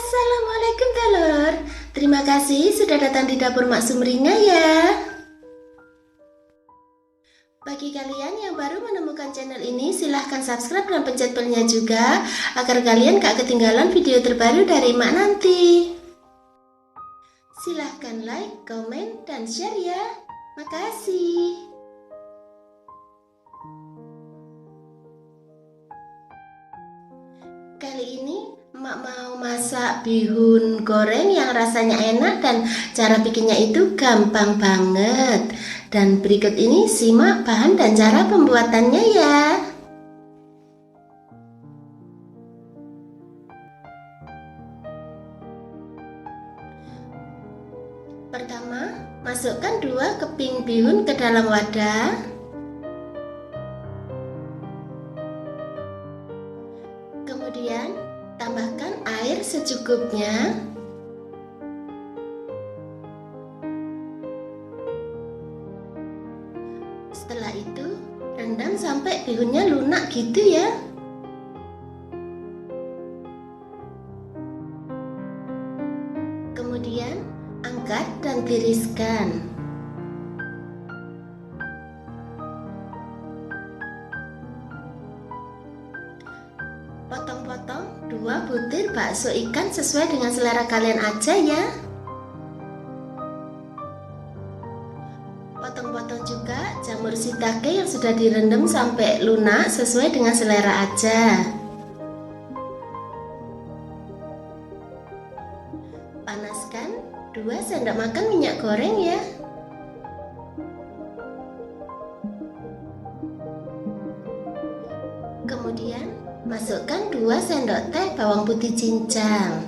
Assalamualaikum telur. Terima kasih sudah datang di dapur Mak Sumringah ya. Bagi kalian yang baru menemukan channel ini, silahkan subscribe dan pencet belnya juga agar kalian gak ketinggalan video terbaru dari Mak nanti. Silahkan like, komen, dan share ya. Makasih. Kali ini Mak mau masak bihun goreng yang rasanya enak dan cara bikinnya itu gampang banget. Dan berikut ini simak bahan dan cara pembuatannya ya. Pertama, masukkan 2 keping bihun ke dalam wadah. Kemudian, tambahkan air secukupnya. Setelah itu, rendam sampai bihunnya lunak gitu ya. Kemudian, angkat dan tiriskan. Potong-potong 2 butir bakso ikan sesuai dengan selera kalian aja ya. Potong-potong juga jamur shiitake yang sudah direndam sampai lunak sesuai dengan selera aja. Panaskan 2 sendok makan minyak goreng ya. Kemudian masukkan 2 sendok teh bawang putih cincang.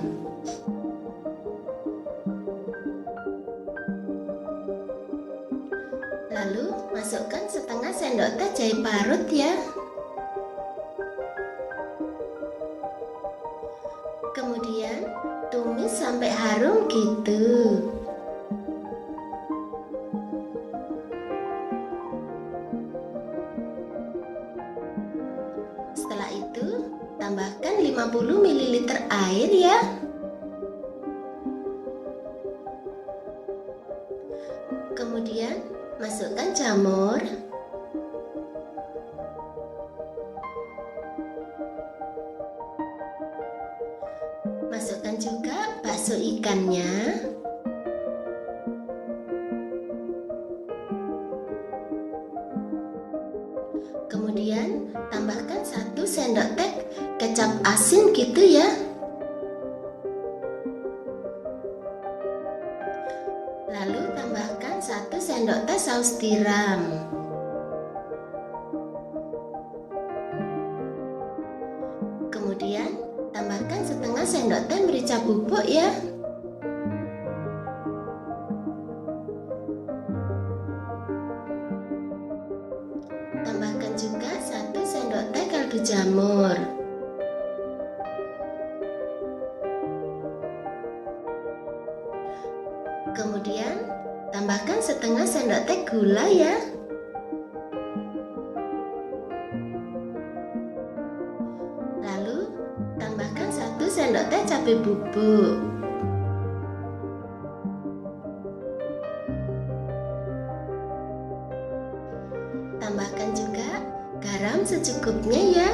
Lalu masukkan setengah sendok teh jahe parut ya. Kemudian tumis sampai harum gitu. Setelah itu tambahkan 50 ml air ya. Kemudian masukkan jamur. Masukkan juga bakso ikannya. Kemudian tambahkan 1 sendok teh kecap asin gitu ya. Lalu tambahkan 1 sendok teh saus tiram. Kemudian tambahkan setengah sendok teh merica bubuk ya. Tambahkan juga 1 sendok teh kaldu jamur. Kemudian tambahkan setengah sendok teh gula ya. Lalu tambahkan 1 sendok teh cabai bubuk. Tambahkan juga garam secukupnya ya.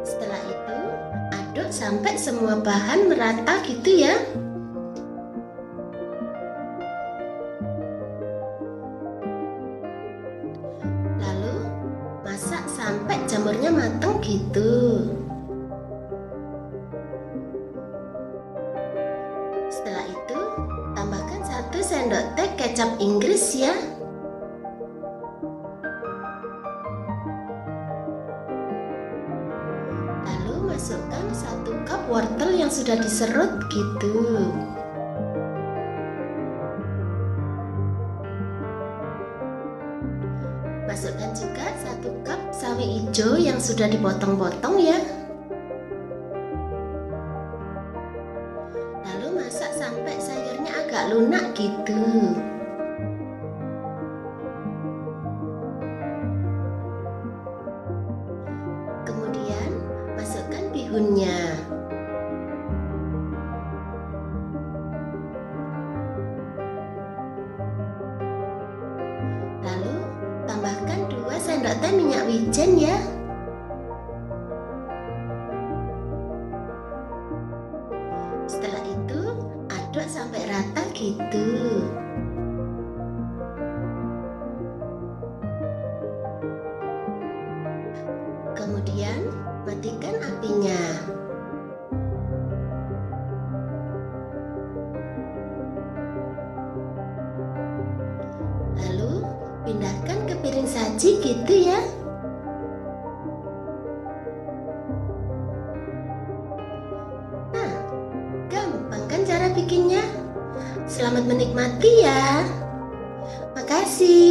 Setelah itu aduk sampai semua bahan merata gitu ya. Lalu masak sampai jamurnya matang gitu. Setelah itu tambahkan 1 sendok teh kecap Inggris ya. Lalu masukkan 1 cup wortel yang sudah diserut gitu. Masukkan juga 1 cup sawi hijau yang sudah dipotong-potong ya. Lalu masak sampai sayurnya agak lunak gitu. bihunnya. Lalu tambahkan 2 sendok teh minyak wijen ya. Setelah itu aduk sampai rata gitu. Kemudian matikan apinya. Lalu pindahkan ke piring saji gitu ya. Nah, gampang kan cara bikinnya? Selamat menikmati ya. Makasih.